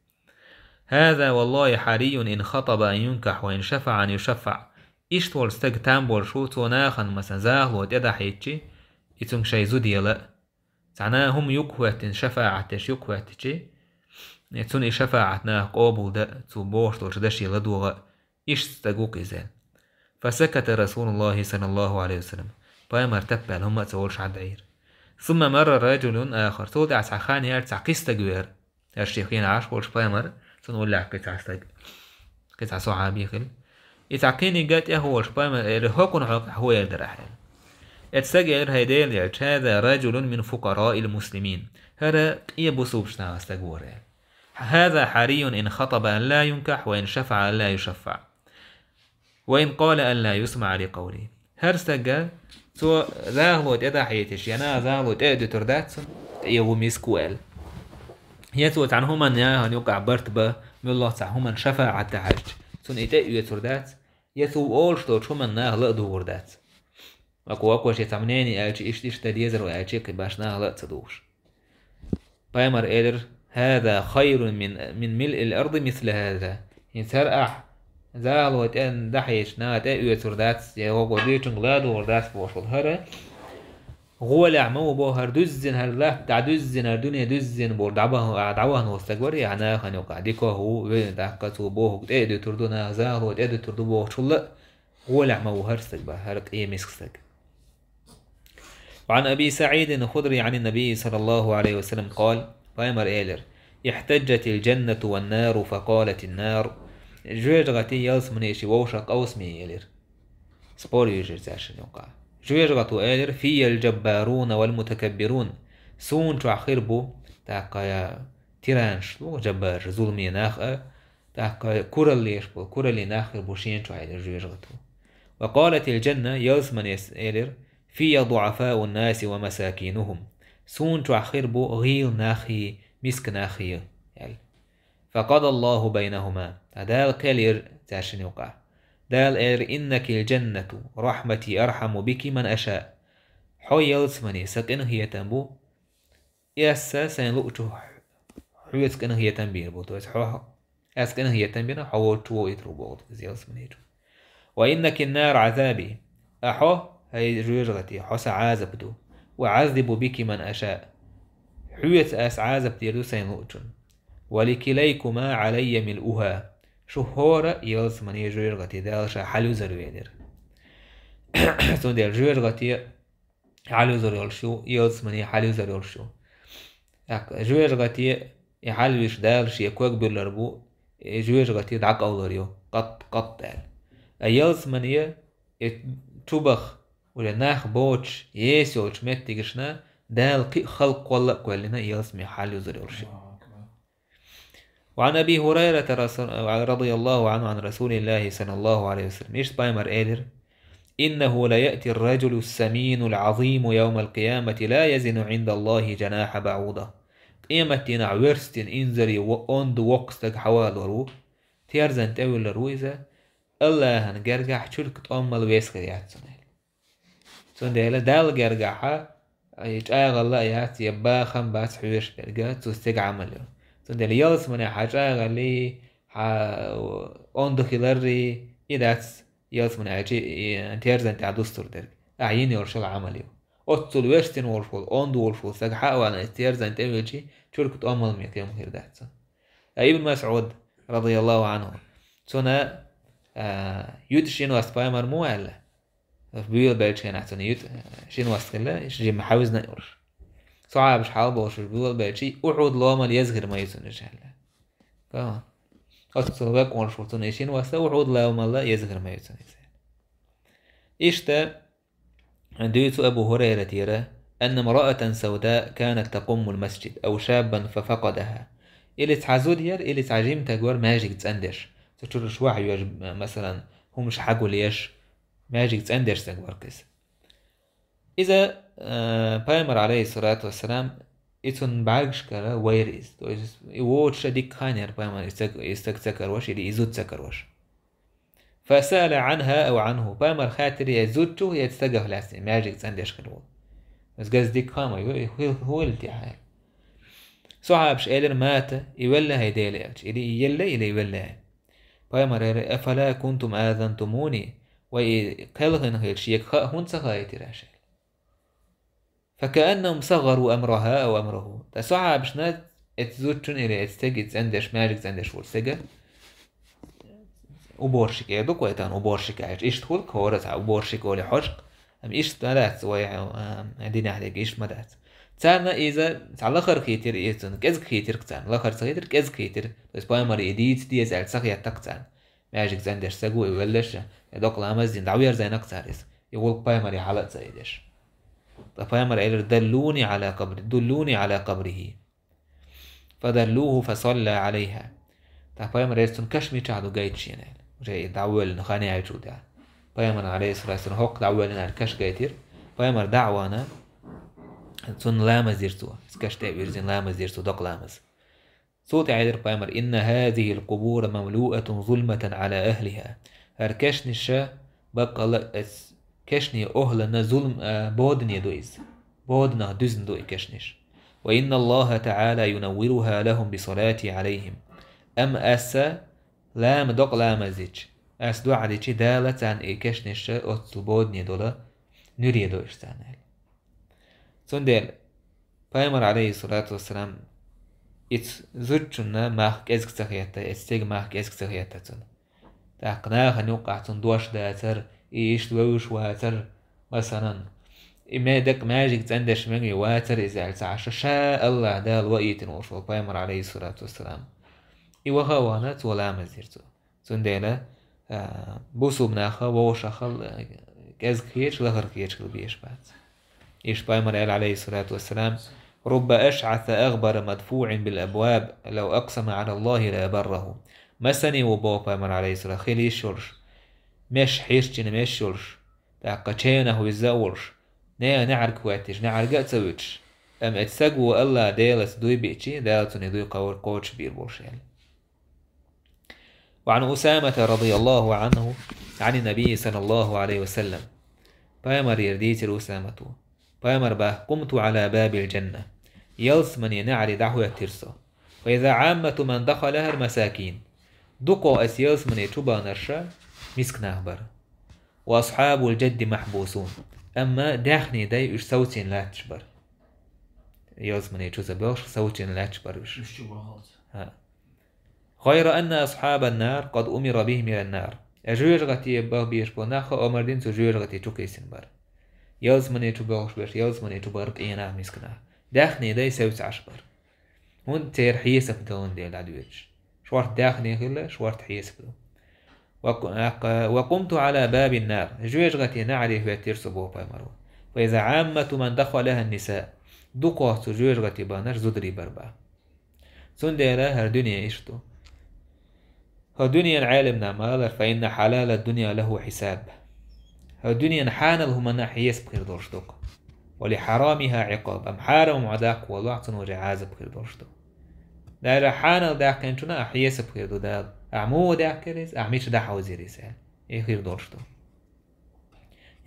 هذا والله حري إن خطب أن ينكح وإن شفع أن يشفع إشتول استق تامبول شو توناخن مثلا زاهلو تيدا حيتشي إتون شي زودي لا تعناهم يكوهتن شفاعتش يكوهتشي إتون شفاعتنا قابل دا تبوش تولش داشي لدوغ إيش استقوك إزال فسكت رسول الله صلى الله عليه وسلم بايمر تبال هم تولش عدعير ثم مر رجل آخر تولد عساخان يارتع قستقوير الشيخين عاش ولش بايمر تنقول لك قطع صحابي خل إتعقيني قات يهولش بايمر إرهاكن هو يدرحل اتسجل هيديل يلش هذا رجل من فقراء المسلمين هذا يبصوبشنا استقور هذا حري إن خطب أن لا ينكح وإن شفع أن لا يشفع وإن قال أن لا يسمع لقوله هرستجل تو ذاهلو تدا حيتش ينا ذاهلو تأدي ترداتسن يوم يسكوال يتو تعنهما نياهن يوقع برتبا من الله تعهما شفاعة تحج سن إتأي تردات يتو أولشتو تشوما ناه لأدو وردات وكو شي تعمنيني ألشي إشتيش تديزر وألشي قباش ناه لأتدوش بايمر إيدر هذا خير من ملء الأرض مثل هذا يترأح زالو تأن دحيش نا تأي تردات يهو ديشن غلادو وردات بوشل هره هو لعمو بو هر دزن هر لا تاع دزن هر دنيا دزن بو دعوه نوستقبر يعني خن يقع ديكو هو داكتو بو تأدي تردونا زالو تأدي تردو بو شل هو لعمو هرستقبر هرك ايه مسكستق وعن أبي سعيد الخدري عن النبي صلى الله عليه وسلم قال بايمر إيلر احتجت الجنة والنار فقالت النار جوجغتي يلس منيشي ووشق أوسمي يلر سبور يجر تاشن يوقع جوجغتو إيلر في الجبارون والمتكبرون سون شو خربو تاقا تيرانش لو جبار ظلمي ناخ تاقا كوراليش بو كورالي ناخر بوشين شو عيلر جوجغتو وقالت الجنة يلزمن يسئلر في ضعفاء الناس ومساكينهم سون تعخر بو غيل ناخي مسك ناخي يعني. فقضى الله بينهما دال كالير تاشن يوقع دال إنك الجنة رحمتي أرحم بك من أشاء حوي يلزمني سكن هي تنبو يسا سين لؤتو حوي سكن هي تنبير بوتو أسكن هي تنبير حوي تو يترو بوتو يلزمني وإنك النار عذابي أحو هي رجغتي حس عازبدو وعذب بك من أشاء حويت أس عازب ديردو سين لؤتون ولكليكما علي ملؤها شهورة يلزمن يجرغتي دالشا حلو زرويدر سون ديال جرغتي حلو زريولشو يلزمن حلو زريولشو جرغتي يحلوش دالش يكوك بلربو جرغتي دعك أولاريو قط دال يلزمن تبخ ولا ناخ بوتش يسولش متيجشنا دال قي خلق والله كلنا يلزم حلو زريولشو. وعن أبي هريرة رضي الله عنه عن رسول الله صلى الله عليه وسلم إيش بايمر إيدر إنه لا يأتي الرجل السمين العظيم يوم القيامة لا يزن عند الله جناح بعوضة قيمتنا ورستين إنزري وأند وقستك حوال ورو تيرزن تأول ورو إذا الله هنجرجح شركة أمال ويسكر ياتسنال سنديلا دال جرجحها يتأغل الله يات يبا خم باس حويش برجع تستج عمله سنديلا يلس من حاجة غلي أند خلري إداتس يلس من عجي تيرزن تعدستر درج أعيني ورشل عمله أتصل ويرستين ورفول أند ورفول سجحة وأنا تيرزن تأويجي شركة أمال ميكيم غير داتس ابن مسعود رضي الله عنه سنة يدشين واسبايمر مو ألا بيقول بيتشين عشان شين واسكلا يجي محاوزنا يورش صعب مش حال بوش بيقول بيتشي أعود لوما ليزغر ما يسون جهلا فاهم أتصل بك ورشوتون شين واسا أعود لوما لا يزغر ما يسون إشتا عنديت أبو هريرة تيرا أن امرأة سوداء كانت تقوم المسجد أو شابا ففقدها إلي تعزود ير إلي تعجيم تجور ماجيك تسندش تشوف شو واحد مثلا هو مش حاجه ليش ماجيك تسندش تجور كيس إذا بايمر عليه الصلاة والسلام إتون بعرش كلا ويريز يوتش ديك خانير بايمر يستكتكر وش اللي يزود تكر وش فسأل عنها أو عنه بايمر خاطر يزودته يتستجه لاسي ماجيك تسندش كلو بس جاز ديك خامة هو التحال صعبش قادر مات يولى هيداليش إلي يلا إلي يولى بايمر أفلا كنتم آذنتموني ويقلغن غير شيك هون سغايتي راشل فكأنهم صغروا أمرها أو أمره تصعبش نات اتزوتشن إلي اتستجي تسندش ماجيك تسندش ورسجة وبورشك يدوك ويتان وبورشك عايش إيش تقول كورس وبورشك ولي حشق أم إيش تلات دينا عليك إيش مدات تانا إذا تعال آخر كيتر إيتون كذا كيتر كتان آخر كيتر كذا كيتر بس بايمر يديت دي زعل سخيا تكتان ماجيك زندش سجوا يولش يدوق لامز دين دعوير زي نكتاريس يقول بايمر يحلق زيدش بايمر قال دلوني على قبره فدلوه فصلى عليها بايمر يستون كشمي تعدو جايتشين جاي دعوال نخاني عيجودا بايمر عليه الصلاة والسلام هوك دعوالنا الكش جايتر بايمر دعوانا تون لامز يرتو سكشتاء ويرزين لامز يرتو دق لامز صوت عيدر بايمر إن هذه القبور مملوءة ظلمة على أهلها هركشني الشا بقى لأس كشني أهلنا ظلم بودني دويز بودنا دوزن دوي كشنش وإن الله تعالى ينورها لهم بصلاتي عليهم أم أسا لام دق لامزيج أس دو عديش دالة عن كشنش أتل بودني دولا نري دويش تانال سندل بايمر عليه الصلاة والسلام زوجنا ماخ كزك سخيتا استيج ماخ كزك سخيتا تون تاقناها نوقع تندوش داتر إيش دوش واتر مثلا إما دك ماجيك تندش مني واتر إذا التعشى شاء الله دال وقيت نوشو بايمر عليه الصلاة والسلام إيوها وانت ولا مزيرتو سندل بوسو بناخا ووشاخل كزك كيش لغر كيش كلبيش بات إيش بايمر قال عليه الصلاة والسلام رب أشعث أغبر مدفوع بالأبواب لو أقسم على الله لا بره مسني وبو بايمر عليه الصلاة خيلي شرش مش حيرتين مش يولش داقا تشينا هو يزاولش نعرق واتش نعرق تسويتش أم اتساقوا الله ديلس دوي بيتشي دالتوني دوي قور قوتش بير بولشيل. وعن أسامة رضي الله عنه عن النبي صلى الله عليه وسلم بايمر يرديت الأسامة بايمر باه قمت على باب الجنة يلس من ينعري دعوة ترسا وإذا عامة من دخلها المساكين دقو أسيلس من يتوبا نرشا مسك نهبر وأصحاب الجد محبوسون أما داخني داي إش صوتين لا تشبر يلس من يتوزا بوش صوتين لا تشبر غير أن أصحاب النار قد أمر بهم إلى النار أجوير غتي باه بيش بناخ أمردين تجوير غتي تكيسن بر يلس من يتوباش بيش يلس من يتوبارك إينا مسكنا داخني داي سوت عشبر هون تير حيسب دون ديال عدويتش شوارت داخني غلا شوارت حيسب وقمت على باب النار جويج غتي نعرف يترسبو بايمرو وإذا عامة من دخلها النساء دقوة جويج غتي بانر زدري بربا سنديلا هر دنيا إشتو هر دنيا العالم نعمالر فإن حلال الدنيا له حساب هر دنيا حان الهمنا حيس بخير دورشتوك ولحرامها عقاب أم حارم عداك والوعطن وجعاز بخير دورشتوك دايرا حان داك كنتنا أحيس بخير دو دال أعمو داك كريز أعميش دا حوزي ريسال إيه خير دورشتو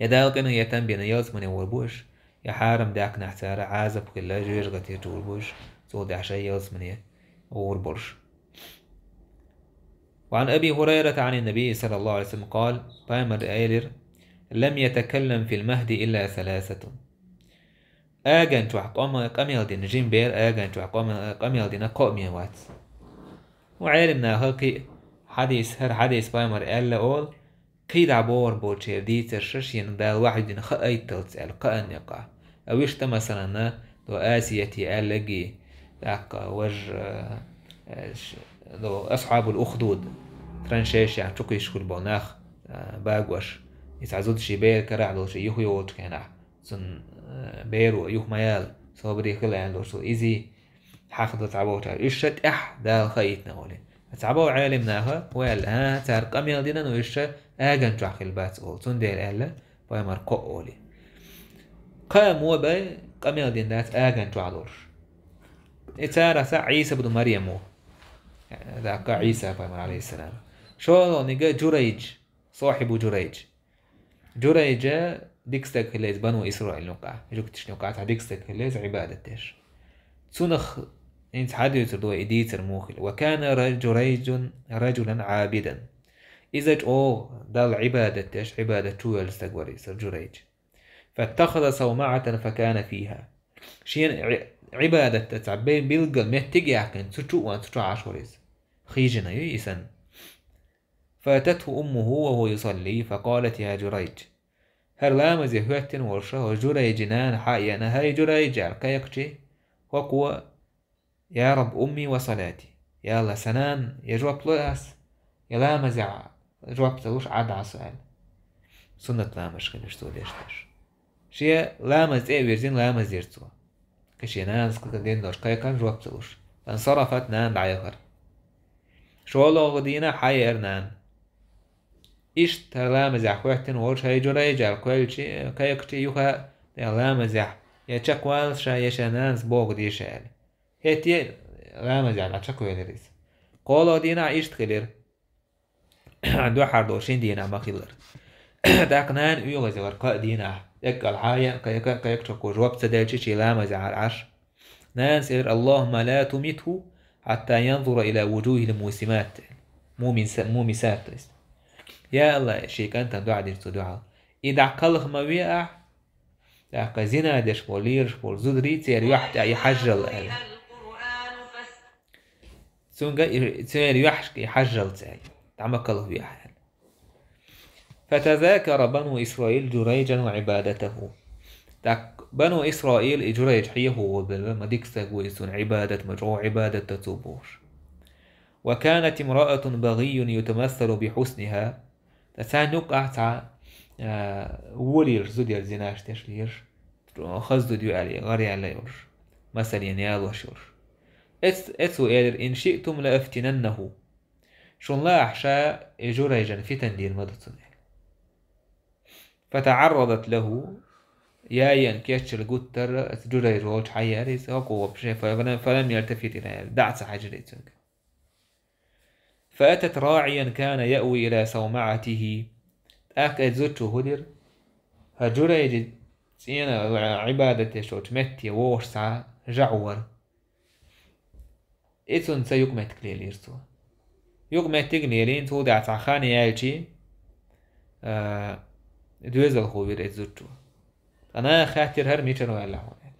يدال كنو يتم بين يلس من يوربوش يا حارم داك نحتار عازب بخير لا جويش غتي توربوش سو دا شي يلس من يوربوش. وعن أبي هريرة عن النبي صلى الله عليه وسلم قال بايمر آيلر لم يتكلم في المهد إلا ثلاثة آجن توح قميل دين جيم بير آجن توح قميل دين قومي وات وعلمنا هالكي حديث هر حديث بايمر ألا أول قيد عبور بولشير دي ترششين دال واحد دين خأي تلتسأل قأن يقع أويش مثلا دو آسيتي ألقي داك وج دو أصحاب الأخدود ترانشيش يعني تقيش كل بوناخ باقوش يتعزود شي بير كرع دو شي يخو يوت كيناح سن بيرو يخ ميال صبري خلا يعني سو إيزي حاخدو تعبوتها إيشت دال خيتنا ولي تعبو عالمناها ويل ها تار قميل دينا نو إيشت آجن تحخي البات أول سن دير ألا بايمر قو أولي قام وباي قميل دين دات آجن تعدوش إتارة عيسى بن مريم ذاك عيسى بايمر عليه السلام شو نيجا جريج صاحب جريج ديكستك الليز بنو إسرائيل نقع جوكتش نقع ديكستك الليز عبادتش سنخ انت حديث دو إديتر موخل وكان جريج رجلا عابدا إذا دال عبادتش عبادة شوال استقوري سر جريج فاتخذ صومعة فكان فيها شين عبادة تتعبين بيلقل مهتق يحكن تشو وان تشو عشوريز خيجنا يسن فاتته أمه وهو يصلي فقالت يا جريج هر لامز يهوتن ورشه وجريجنان حقينا هاي جريج الكيكتي وقوة يا رب أمي وصلاتي يلا سنان يجواب لأس يلامز جواب تلوش عاد عسال سنة لامش خلشتو ليشتش شيء لامز ايه ويرزين لامز يرتو كشي نانس كل دين دوش كيكان جواب تلوش فانصرفت نان بعيغر شو الله غدينا حير نان إيش لامزح وقتن ورش هاي جريج الكويلشي كيكتي يوها لامزح يتشكوال شا يشانانس بوغ دي شال هيتي لامزح لتشكوال ريس قولو دينا إيش تخلير عندو حردوشين دينا ما خلر داقنان يوغز غرقاء دينا يقال حايا كيكتكو جواب تدالشي شي لامزح العش نانسير اللهم لا تمته حتى ينظر إلى وجوه الموسمات مومسات يا الله شي كانت دعاء ديرتو دعاء إذا قلق ما ويقع داك زنا ديش بوليرش بول زدري تير يحت يحجل سونغا تير يحجل تاي تعمل قلق ويقع فتذاكر بنو إسرائيل جريجا وعبادته داك بنو إسرائيل جريج حيه وبالما ديك ساقويسون عبادة مجرو عبادة تتوبوش وكانت امرأة بغي يتمثل بحسنها تسانوك أعطى ولير زودير زناش تشلير خزدو ديو علي غاري علي يورش مثلا ينال وشورش اتسو إيلر إن شئتم لأفتننه شون لا أحشاء جريجا فتن دير مدتن فتعرضت له ياين كيتشل قتر جريج روج حياريس هكو بشي فلم يلتفت إليها دعس حجريتك. فأتت راعيا كان يأوي إلى صومعته أكد زوجه هدر هجريج سينا عبادة شوت متي وورسع جعور إتون سيقمت كليليرسو يقمت تقليلين تو دعس عخاني يالشي دوزل خوير إتزوجه أنا خاطر هر ميتر ولا هون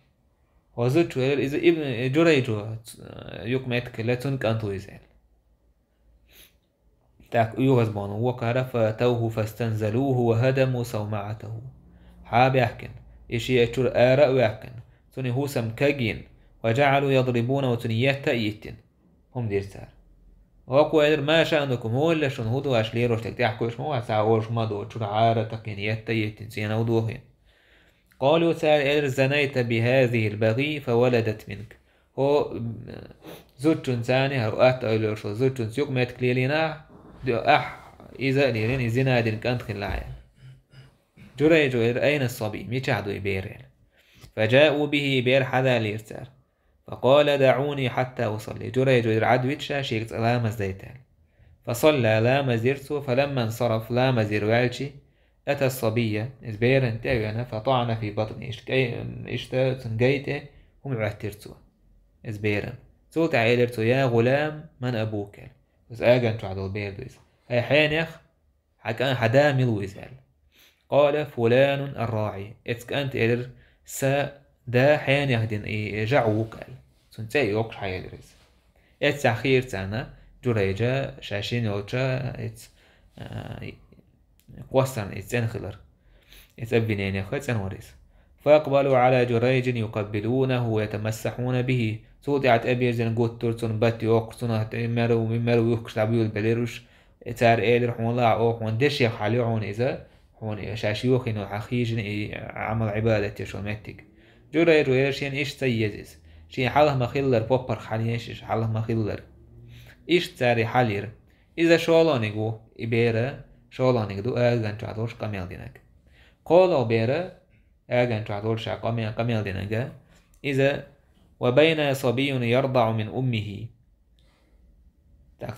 وزوجه إذا ابن جريجو يقمت كلتون كانتو يزال تاك يغزبون وكار فتوه فاستنزلوه وهدموا صومعته حاب يحكن إشي أشور آراء ويحكن توني هو سمكاجين وجعلوا يضربون وتنيات تأيتين هم دير سار وقو قادر ما شأنكم هو اللي شن هدو أشلي روش تحكوش مو ساوش مدو شور عارة تقينيات تأيتين سينا ودوهين قالوا سار إدر زنيت بهذه البغي فولدت منك هو زوجون ثاني هرؤات أيلوش زوجون سيوك مات كليلينا إذا ليرين إذا دين كانت خلاعي جريج أين الصبي ميشعدو يبيرين فجاءوا به بير حدا ليرتار فقال دعوني حتى أصلي جريج عدويتشا شيكت لا مزيتان فصلى لا مزيرتو فلما انصرف لا مزير والشي أتى الصبية إزبيرن تاوينا فطعن في بطني إشتا تنجيته هم عهترتو إزبيرن سوت عيلرتو يا غلام من أبوك بس أجن تعدل بيردويز هاي حينيخ حكان حدا ملويزال قال فلان الراعي إتك أنت إدر سا دا حينيخ دين جعوك سنتي يوكش حيلرز إتس أخير تانا جريجا شاشين يوكشا إتس قوستان إتس انخلر إتس أبنين يخوة انوريز فأقبلوا على جريج يقبلونه ويتمسحون به سودعت أبيرزن قوترتون باتي أوكسون ممرو يوكش لعبيو البليروش تار إيدر حون الله أوكوان دشيخ حاليعون إذا حون شاشيوخين وحخيجن عمل عبادة يشون متك جريج ويرشين إيش سيزيز شين حاله مخيلر بوبر حاليش حاله مخيلر إيش تاري حالير إذا شولانيقو إبيرا شولانيقدو أغان تعدوش قميل دينك قولوا بيرا أغان تعدوش قميل دينك إذا وبين صبي يرضع من أمه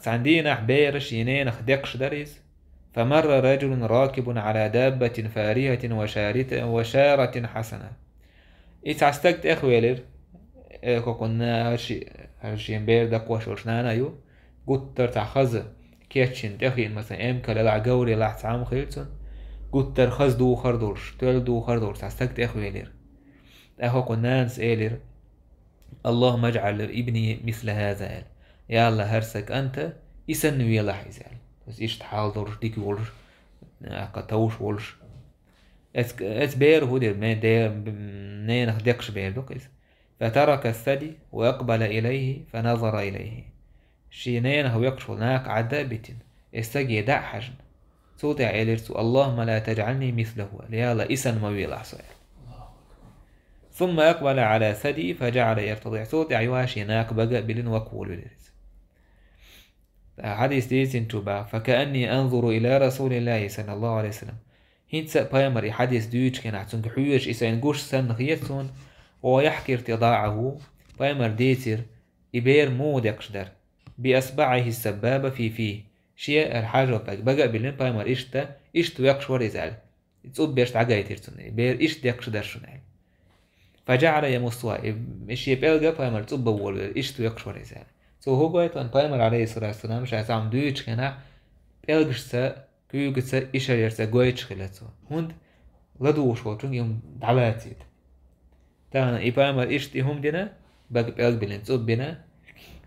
عندنا حبير شينين خدقش دريز فمر رجل راكب على دابة فارهة وشارة حسنة إتعستقت أخويلر كنا هرشي بير دقوش ورشنانا يو قطر تعخز كيتشن تخين مثلا إمكا للعقوري لحتعام خيلتون قطر خز دو خردورش تول دو خردورش تعستقت أخويلر أخو كنا نسألر اللهم اجعل ابني مثل هذا يا الله هرسك أنت يسنوي لحيزال بس إيش تحال دورش ديك ولش قطوش ولش اس بير هودر ما دير منين خدقش بير دوكيز فترك الثدي وأقبل إليه فنظر إليه شينين هو يقش هناك عدابة استجي دع حجن صوت عيلرسو اللهم لا تجعلني مثله يا الله إسن موي لحصير ثم أقبل على ثدي فجعل يرتضع صوت عيواش هناك بقى بلن وكول ولرس حديث ديسين توبا فكأني أنظر إلى رسول الله صلى الله عليه وسلم هنت بايمري حديث دويتش كان عتنك حيوش إسان قوش سن خيتون ويحكي ارتضاعه بايمر ديتر إبير مود يقشدر بأصبعه السبابة في فيه شيء الحاجة بقى بلن بايمر إشتو يقش ورزال تصب بيشت عقايترتون إبير إشت يقشدر شنال فجعل يمصها إيش يبقى بايمر تصب أول إشتو يقش ورزال سو هو قايتون بايمر عليه الصلاة والسلام مش عم دويتش كنا بيلقشتا كيوغتسا إشاريرتا قايتش خلاتو هند لدوش وطن يوم دعواتيت تانا إبايمر إشتي هم دينا بقى بيلقبلن تصب بنا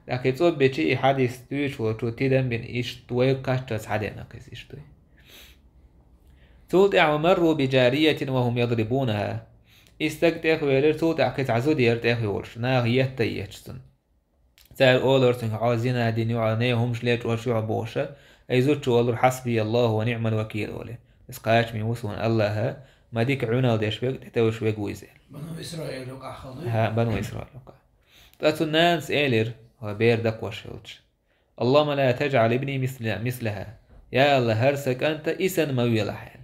لكن تصب بيشي حديث دويش وطو تيدن بين إشتوي كاشتاس حدينا كيس إشتوي توتع ومروا بجارية وهم يضربونها استقتاخ ويلر توتع كيس عزود يرتاخ يورش ناغية يتشتن تال أولرتن عازينا دين يعنيهم شليت وشوع بوشة أي زوج والله حسبي الله ونعم الوكيل أولي إسقاش من وسون الله ما ديك عنا وديش بيك تحتوي شوي ويزيل بنو إسرائيل وقع خضي ها بنو إسرائيل وقع تأتوا الناس إيلر وبير دك وشوتش اللهم لا تجعل ابني مثلها يا الله هرسك أنت إسن موي لحال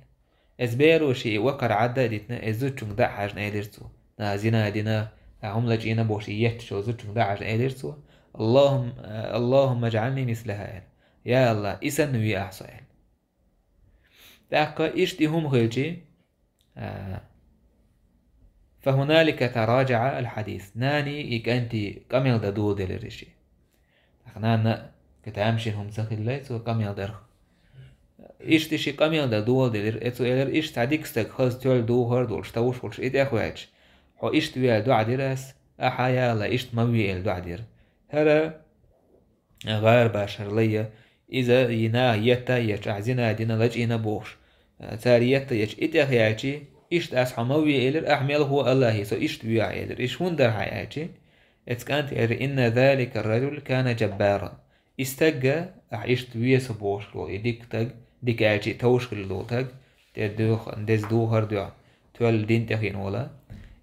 اسبيرو شي وقر عدا ديتنا ازوتشون دا حاجن ايدرتو نازينا دينا هم لجينا بوشيت شو زوتشون دا حاجن ايدرتو اللهم اجعلني مثلها يا الله إسن وي أحسن تاكا إشتي هم غلجي فهنالك تراجع الحديث ناني إك أنتي كامل دا دول دل الرشي أخنانا كتامشين هم سخل ليسو كامل در إشتي شي كامل دا دول دل إتو إلر إشت عديكستك خز تول دوهر دول شتاوش ولش إت أخواج حو إشت ويا دو عديرس أحايا لا إشت موي إل دو عدير هرا غير باشر ليا إذا ينا يتا يج أعزنا دينا لجينا بوش تاريتا يج إتخياتي إشت أسحموي إلر أحمل هو الله سو إشت ويا إلر إش وندر حياتي إتكانت إن ذلك الرجل كان جبارا استجا إشت ويا سبوش لو إديك تج ديك أجي توشكل لو تج تدوخ دز دوهر دوا تول دين تخين ولا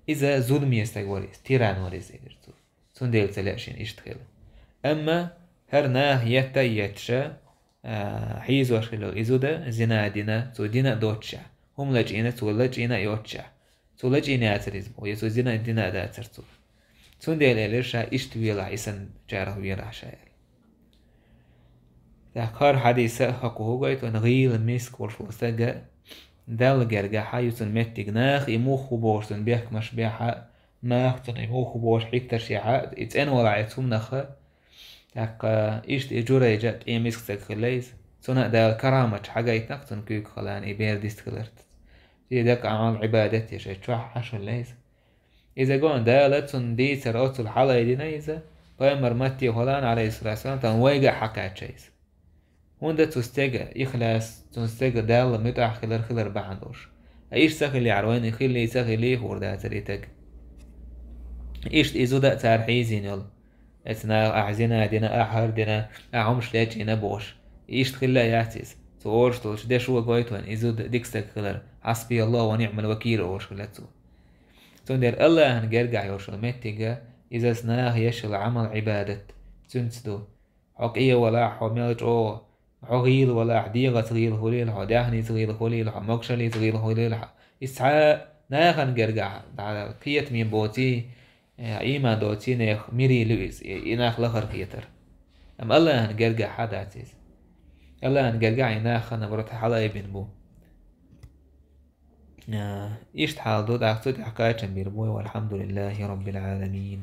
إذا ظلم يستجوريس تيران وريس إلرتو سنديل تلاشين إشتخل أما هرناه يتا يتشا حيز وشلو إزودا زنا دينا سو دينا دوتشا هم لجينا سو لجينا يوتشا سو لجينا أتريزمو يسو زنا دينا دا أترتو سون ديل إلرشا إشتويلا إسان جاره ويرا شايل تاكار حديثة حقوه قيت ونغيل ميسك ورشوستاقا دال جرجا حيوسن متجناخ يموخو بورسن بيحك مش بيحا ماختن يموخو بورش حيكتر شيعا إتسان وراعيتهم نخا تاك إشت إجورة جات إيميسك تاكليز سنة دا كرامة حاجة نقطن كيك خلان إبير ديستكلرت داك عمل عبادت يا شيء تروح حشو ليز إذا قون دالت سن دي سرعوت الحالة يدينا إذا بايمر ماتي خلان عليه الصلاة والسلام تنويقع حكاة شيز هوندا تستيقى إخلاص تستيقى دال متع خلر بعندوش إيش سخلي عروين خلي سخلي هور دا تريتك إيش إزو دا تارحيزين يلا اتنا أعزنا دينا أحر دينا أعمش لاجينا بوش إيش تخلى يعتز تورش تولش ده شو قويتوان إزو ديكستك خلر حسبي الله ونعم الوكيل أوش خلاتو تندر الله هنجرجع يوشل متيجا إذا سناه يشل عمل عبادة تنسدو حقية ولا حملت أو حغيل ولا حديقة تغيل هليل حداهني تغيل هليل مقشلي تغيل هليل إسعاء ناخن جرجع على كيت من بوتي إيمان دوتي نخ ميري لويس إناخ لخر خيتر أم الله هنجرجع حدا عزيز الله هنجرجع إناخ نبرت حلا ابن بو إيش حال دود عقدت حكاية بيربوي والحمد لله رب العالمين.